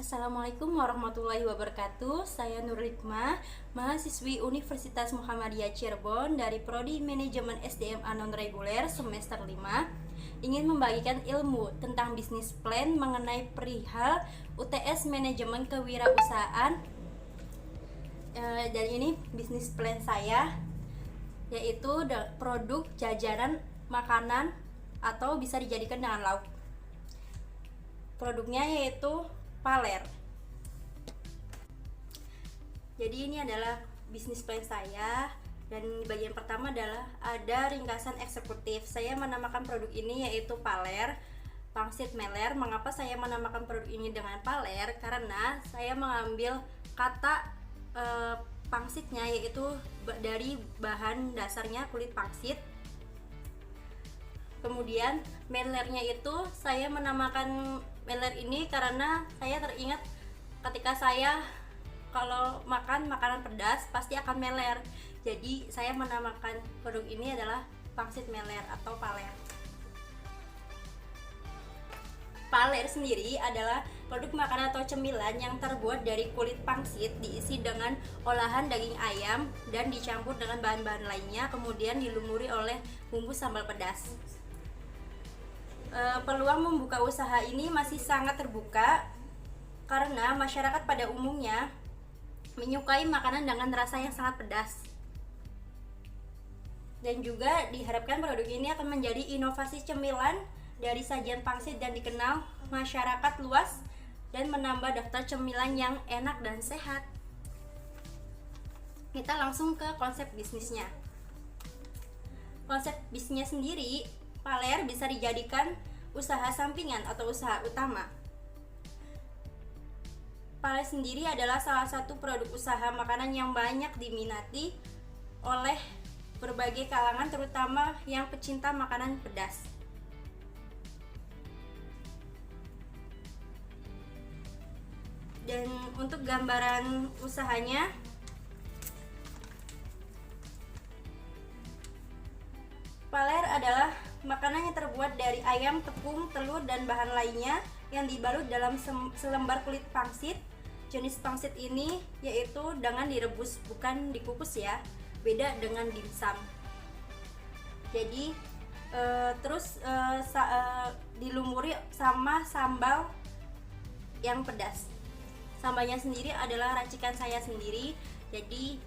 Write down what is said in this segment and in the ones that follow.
Assalamualaikum warahmatullahi wabarakatuh. Saya Nur Hikmah, mahasiswi Universitas Muhammadiyah Cirebon dari Prodi Manajemen SDMA Non-Reguler semester 5, ingin membagikan ilmu tentang bisnis plan mengenai perihal UTS Manajemen Kewirausahaan. Dan ini bisnis plan saya, yaitu produk jajanan makanan atau bisa dijadikan dengan lauk. Produknya yaitu Paler. Jadi ini adalah bisnis plan saya, dan bagian pertama adalah ada ringkasan eksekutif. Saya menamakan produk ini yaitu Paler, pangsit meler. Mengapa saya menamakan produk ini dengan Paler? Karena saya mengambil kata pangsitnya, yaitu dari bahan dasarnya kulit pangsit. Kemudian melernya itu saya menamakan meler ini karena saya teringat ketika saya kalau makan makanan pedas pasti akan meler. Jadi saya menamakan produk ini adalah pangsit meler atau Paler. Paler sendiri adalah produk makanan atau cemilan yang terbuat dari kulit pangsit, diisi dengan olahan daging ayam dan dicampur dengan bahan-bahan lainnya, kemudian dilumuri oleh bumbu sambal pedas. Peluang membuka usaha ini masih sangat terbuka karena masyarakat pada umumnya menyukai makanan dengan rasa yang sangat pedas. Dan juga diharapkan produk ini akan menjadi inovasi cemilan dari sajian pangsit dan dikenal masyarakat luas dan menambah daftar cemilan yang enak dan sehat. Kita langsung ke konsep bisnisnya. Konsep bisnisnya sendiri, Paler bisa dijadikan usaha sampingan atau usaha utama. Paler sendiri adalah salah satu produk usaha makanan yang banyak diminati oleh berbagai kalangan, terutama yang pecinta makanan pedas. Dan untuk gambaran usahanya, Paler adalah makanan yang terbuat dari ayam, tepung, telur, dan bahan lainnya yang dibalut dalam selembar kulit pangsit. Jenis pangsit ini yaitu dengan direbus, bukan dikukus ya, beda dengan dimsum. Jadi dilumuri sama sambal yang pedas. Sambalnya sendiri adalah racikan saya sendiri, jadi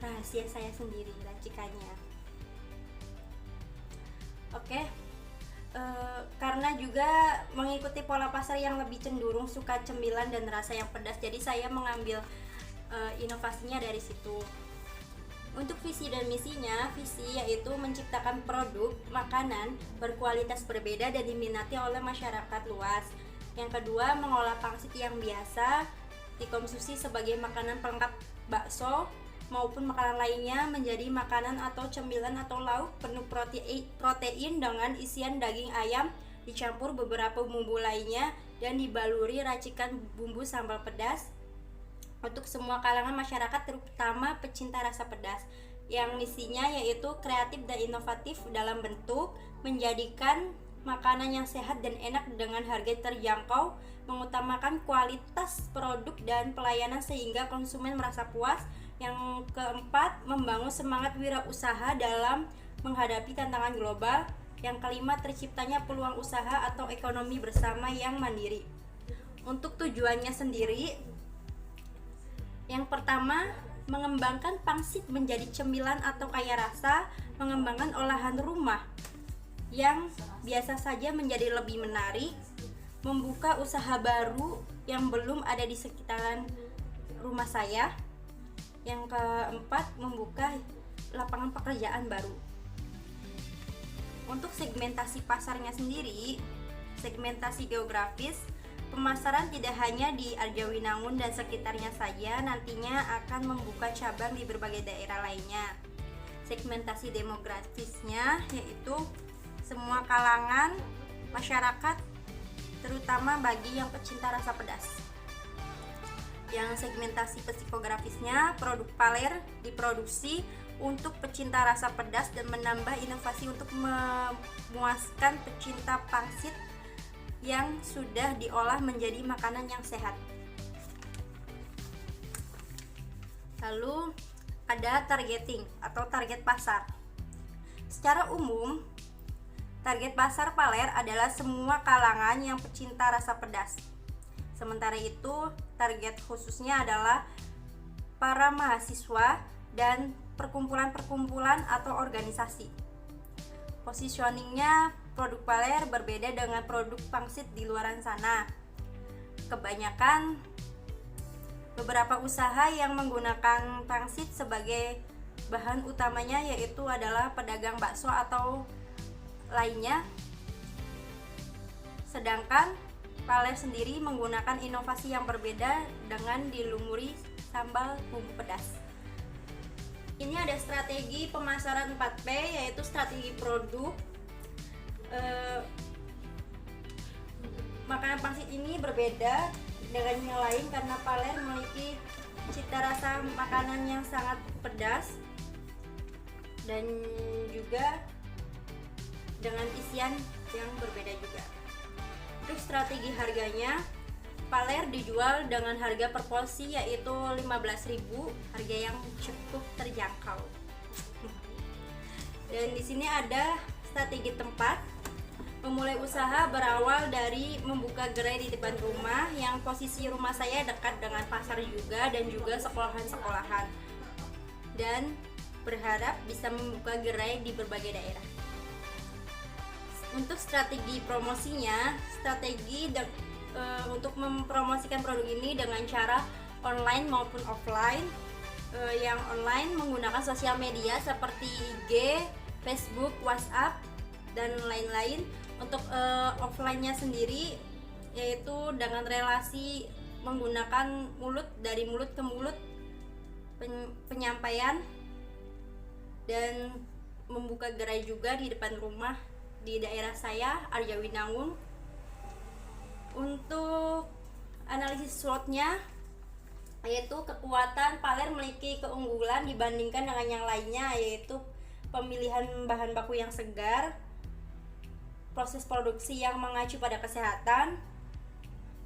rahasia saya sendiri racikannya. Oke, karena juga mengikuti pola pasar yang lebih cenderung suka cemilan dan rasa yang pedas, jadi saya mengambil inovasinya dari situ. Untuk visi dan misinya, visi yaitu menciptakan produk makanan berkualitas berbeda dan diminati oleh masyarakat luas. Yang kedua, mengolah pangsit yang biasa dikonsumsi sebagai makanan pelengkap bakso maupun makanan lainnya menjadi makanan atau cemilan atau lauk penuh protein dengan isian daging ayam dicampur beberapa bumbu lainnya dan dibaluri racikan bumbu sambal pedas untuk semua kalangan masyarakat, terutama pecinta rasa pedas. Yang misinya yaitu kreatif dan inovatif dalam bentuk menjadikan makanan yang sehat dan enak dengan harga terjangkau, mengutamakan kualitas produk dan pelayanan sehingga konsumen merasa puas. Yang keempat, membangun semangat wirausaha dalam menghadapi tantangan global. Yang kelima, terciptanya peluang usaha atau ekonomi bersama yang mandiri. Untuk tujuannya sendiri, yang pertama, mengembangkan pangsit menjadi cemilan atau kaya rasa, mengembangkan olahan rumah yang biasa saja menjadi lebih menarik, membuka usaha baru yang belum ada di sekitaran rumah saya. Yang keempat, membuka lapangan pekerjaan baru. Untuk segmentasi pasarnya sendiri, segmentasi geografis, pemasaran tidak hanya di Arjawinangun dan sekitarnya saja, nantinya akan membuka cabang di berbagai daerah lainnya. Segmentasi demografisnya yaitu semua kalangan masyarakat, terutama bagi yang pecinta rasa pedas. Yang segmentasi psikografisnya, produk Paler diproduksi untuk pecinta rasa pedas dan menambah inovasi untuk memuaskan pecinta pangsit yang sudah diolah menjadi makanan yang sehat. Lalu ada targeting atau target pasar. Secara umum, target pasar Paler adalah semua kalangan yang pecinta rasa pedas. Sementara itu, target khususnya adalah para mahasiswa dan perkumpulan-perkumpulan atau organisasi. Positioningnya, produk Paler berbeda dengan produk pangsit di luaran sana. Kebanyakan beberapa usaha yang menggunakan pangsit sebagai bahan utamanya yaitu adalah pedagang bakso atau lainnya. Sedangkan Paler sendiri menggunakan inovasi yang berbeda dengan dilumuri sambal bumbu pedas. Ini ada strategi pemasaran 4P, yaitu strategi produk. Makanan pangsit ini berbeda dengan yang lain karena Paler memiliki cita rasa makanan yang sangat pedas dan juga dengan isian yang berbeda juga. Untuk strategi harganya, Paler dijual dengan harga per porsi yaitu 15.000, harga yang cukup terjangkau. Dan di sini ada strategi tempat. Memulai usaha berawal dari membuka gerai di depan rumah yang posisi rumah saya dekat dengan pasar juga dan juga sekolahan-sekolahan. Dan berharap bisa membuka gerai di berbagai daerah. Untuk strategi promosinya, untuk mempromosikan produk ini dengan cara online maupun offline. Yang online menggunakan sosial media seperti IG, Facebook, WhatsApp, dan lain-lain. Untuk offline-nya sendiri yaitu dengan relasi menggunakan dari mulut ke mulut penyampaian dan membuka gerai juga di depan rumah di daerah saya, Arjawinangun. Untuk analisis SWOT-nya yaitu kekuatan Paler memiliki keunggulan dibandingkan dengan yang lainnya, yaitu pemilihan bahan baku yang segar, proses produksi yang mengacu pada kesehatan,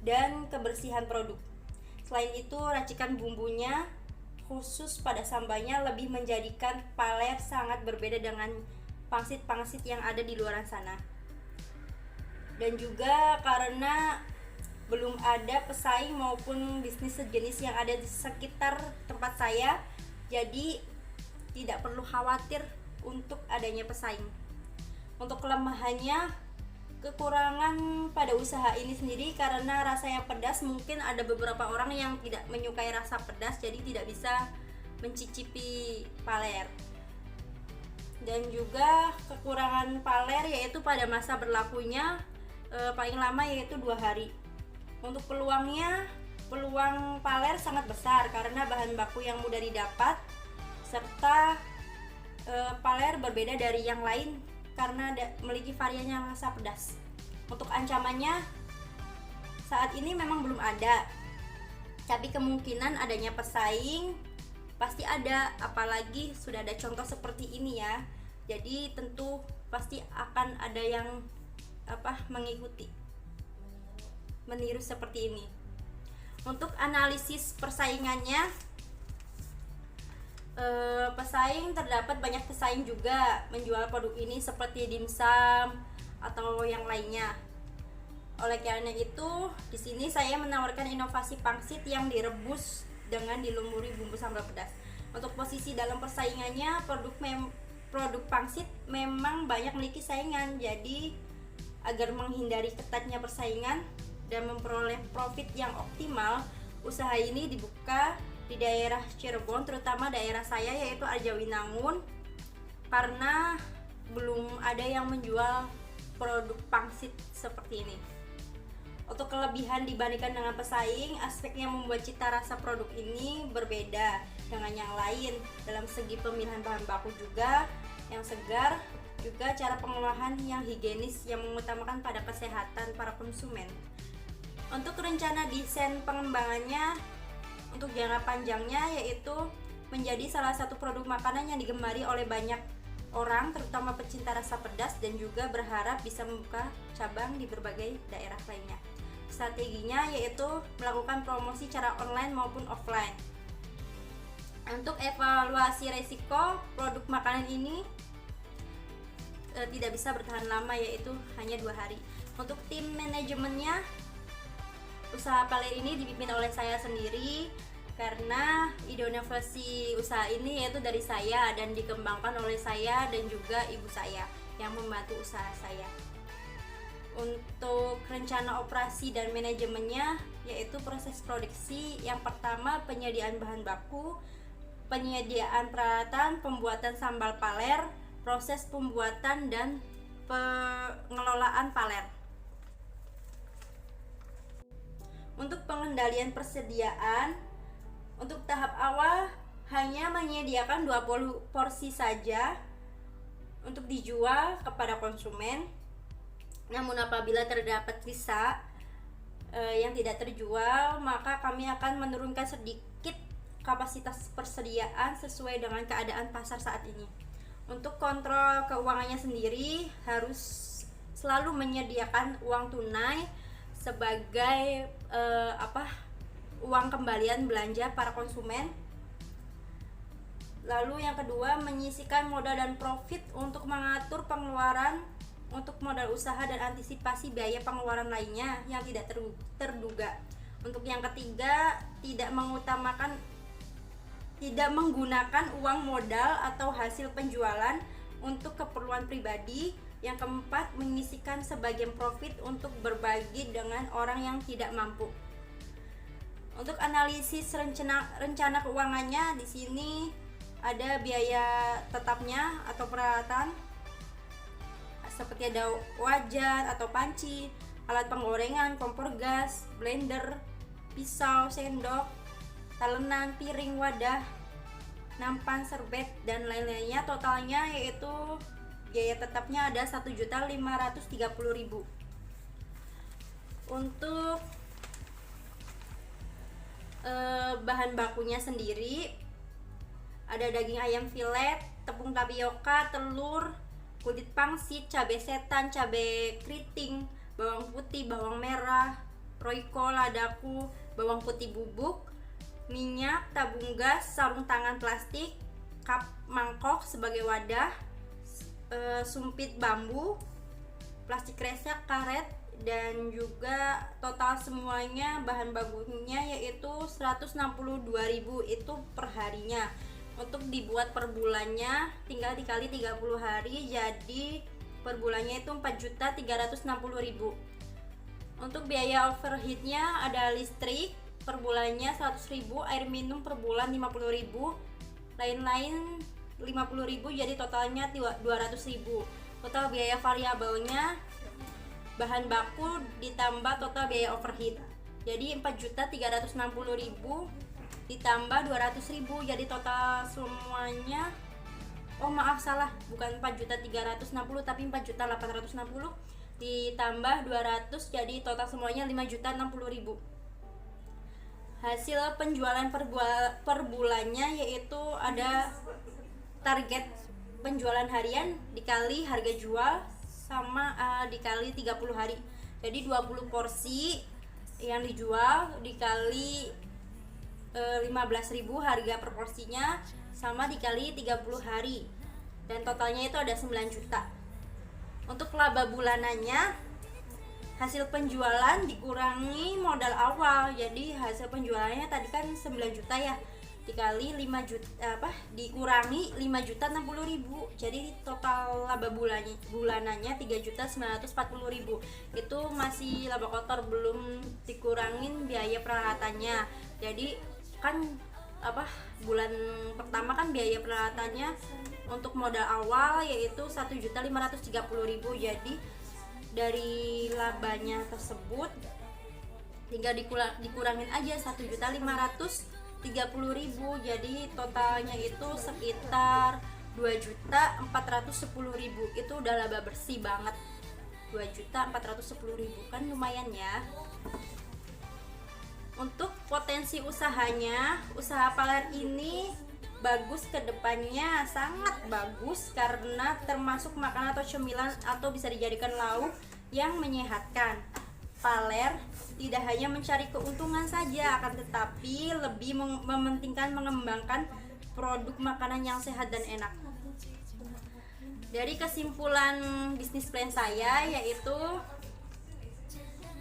dan kebersihan produk. Selain itu, racikan bumbunya khusus pada sambalnya lebih menjadikan Paler sangat berbeda dengan pangsit-pangsit yang ada di luar sana. Dan juga karena belum ada pesaing maupun bisnis sejenis yang ada di sekitar tempat saya, jadi tidak perlu khawatir untuk adanya pesaing. Untuk kelemahannya, kekurangan pada usaha ini sendiri karena rasa yang pedas, mungkin ada beberapa orang yang tidak menyukai rasa pedas, jadi tidak bisa mencicipi Paler. Dan juga kekurangan Paler yaitu pada masa berlakunya paling lama yaitu 2 hari. Untuk peluang Paler sangat besar karena bahan baku yang mudah didapat, serta Paler berbeda dari yang lain karena memiliki varian yang rasa pedas. Untuk ancamannya saat ini memang belum ada, tapi kemungkinan adanya pesaing pasti ada, apalagi sudah ada contoh seperti ini ya. Jadi tentu pasti akan ada yang meniru seperti ini. Untuk analisis persaingannya, pesaing terdapat banyak pesaing juga menjual produk ini seperti dimsum atau yang lainnya. Oleh karena itu, di sini saya menawarkan inovasi pangsit yang direbus dengan dilumuri bumbu sambal pedas. Untuk posisi dalam persaingannya, produk pangsit memang banyak memiliki saingan. Jadi agar menghindari ketatnya persaingan dan memperoleh profit yang optimal, usaha ini dibuka di daerah Cirebon, terutama daerah saya yaitu Arjawinangun, karena belum ada yang menjual produk pangsit seperti ini. Untuk kelebihan dibandingkan dengan pesaing, aspek yang membuat cita rasa produk ini berbeda dengan yang lain dalam segi pemilihan bahan baku juga yang segar, juga cara pengolahan yang higienis yang mengutamakan pada kesehatan para konsumen. Untuk rencana desain pengembangannya untuk jangka panjangnya yaitu menjadi salah satu produk makanan yang digemari oleh banyak orang, terutama pecinta rasa pedas, dan juga berharap bisa membuka cabang di berbagai daerah lainnya. Strateginya yaitu melakukan promosi secara online maupun offline. Untuk evaluasi resiko, produk makanan ini tidak bisa bertahan lama, yaitu hanya 2 hari. Untuk tim manajemennya, usaha Paler ini dipimpin oleh saya sendiri, karena ide inovasi usaha ini yaitu dari saya dan dikembangkan oleh saya dan juga ibu saya yang membantu usaha saya. Untuk rencana operasi dan manajemennya yaitu proses produksi, yang pertama penyediaan bahan baku, penyediaan peralatan, pembuatan sambal Paler, proses pembuatan dan pengelolaan Paler. Untuk pengendalian persediaan, untuk tahap awal hanya menyediakan 20 porsi saja untuk dijual kepada konsumen. Namun apabila terdapat sisa yang tidak terjual, maka kami akan menurunkan sedikit kapasitas persediaan sesuai dengan keadaan pasar saat ini. Untuk kontrol keuangannya sendiri, harus selalu menyediakan uang tunai sebagai uang kembalian belanja para konsumen. Lalu yang kedua, menyisihkan modal dan profit untuk mengatur pengeluaran untuk modal usaha dan antisipasi biaya pengeluaran lainnya yang tidak terduga. Untuk yang ketiga, tidak menggunakan uang modal atau hasil penjualan untuk keperluan pribadi. Yang keempat, menyisihkan sebagian profit untuk berbagi dengan orang yang tidak mampu. Untuk analisis rencana keuangannya, di sini ada biaya tetapnya atau peralatan seperti ada wajan atau panci, alat penggorengan, kompor gas, blender, pisau, sendok, talenan, piring, wadah, nampan, serbet, dan lain-lainnya. Totalnya yaitu biaya tetapnya ada 1.530.000. Untuk bahan bakunya sendiri ada daging ayam filet, tepung tapioka, telur, kulit pangsit, cabai setan, cabai keriting, bawang putih, bawang merah, roiko, ladaku, bawang putih bubuk, minyak, tabung gas, sarung tangan plastik, kap mangkok sebagai wadah, sumpit bambu, plastik kresek, karet, dan juga total semuanya bahan bakunya yaitu 162.000 itu per harinya. Untuk dibuat per bulannya tinggal dikali 30 hari, jadi per bulannya itu 4.360.000. Untuk biaya overheatnya ada listrik per bulannya 100.000, air minum per bulan 50.000, lain-lain 50.000, jadi totalnya 200.000. Total biaya variabelnya bahan baku ditambah total biaya overheat, jadi 4.360.000 ditambah 200.000, jadi total semuanya bukan 4.360 tapi 4.860 ditambah 200, jadi total semuanya 5.060.000. Hasil penjualan per bulannya yaitu ada target penjualan harian dikali harga jual sama dikali 30 hari. Jadi 20 porsi yang dijual dikali 15.000 harga per porsinya sama dikali 30 hari. Dan totalnya itu ada 9 juta. Untuk laba bulanannya, hasil penjualan dikurangi modal awal. Jadi hasil penjualannya tadi kan 9 juta ya, dikali 5 juta dikurangi 5.060.000, jadi total laba bulanannya 3.940.000. Itu masih laba kotor, belum dikurangin biaya peralatannya. Jadi kan bulan pertama kan biaya peralatannya untuk modal awal yaitu 1.530.000, jadi dari labanya tersebut tinggal dikurangin aja 1.530.000, jadi totalnya itu sekitar 2.410.000. Itu udah laba bersih banget, 2.410.000 kan lumayan ya. Untuk potensi usahanya, usaha Paler ini bagus ke depannya, sangat bagus karena termasuk makanan atau cemilan atau bisa dijadikan lauk yang menyehatkan. Paler tidak hanya mencari keuntungan saja, akan tetapi lebih mementingkan mengembangkan produk makanan yang sehat dan enak. Dari kesimpulan bisnis plan saya yaitu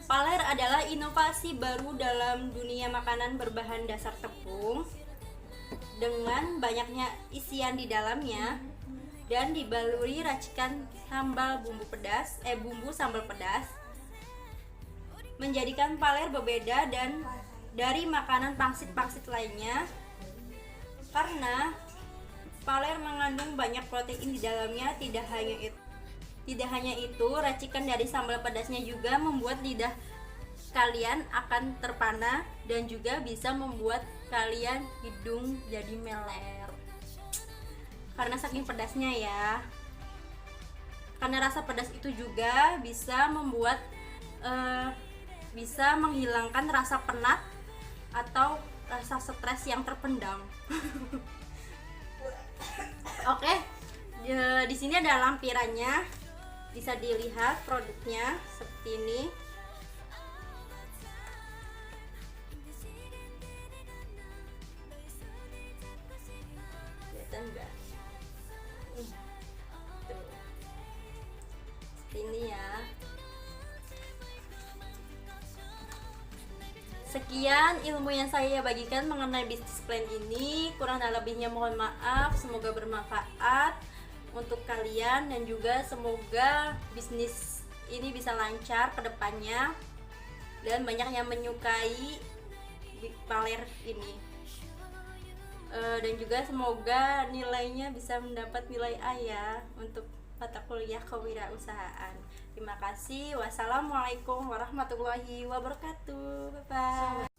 Paler adalah inovasi baru dalam dunia makanan berbahan dasar tepung dengan banyaknya isian di dalamnya dan dibaluri racikan bumbu sambal pedas, menjadikan Paler berbeda dan dari makanan pangsit-pangsit lainnya karena Paler mengandung banyak protein di dalamnya. Tidak hanya itu, racikan dari sambal pedasnya juga membuat lidah kalian akan terpana dan juga bisa membuat kalian hidung jadi meler. Karena saking pedasnya ya. Karena rasa pedas itu juga bisa membuat bisa menghilangkan rasa penat atau rasa stres yang terpendam. Oke, di sini ada lampirannya. Bisa dilihat produknya seperti ini. Kelihatan enggak? Tuh. Seperti ini ya. Sekian ilmu yang saya bagikan mengenai bisnis plan ini. Kurang dan lebihnya mohon maaf. Semoga bermanfaat untuk kalian dan juga semoga bisnis ini bisa lancar ke depannya dan banyak yang menyukai Paler ini. Dan juga semoga nilainya bisa mendapat nilai A ya untuk mata kuliah kewirausahaan. Terima kasih. Wassalamualaikum warahmatullahi wabarakatuh. Bye bye.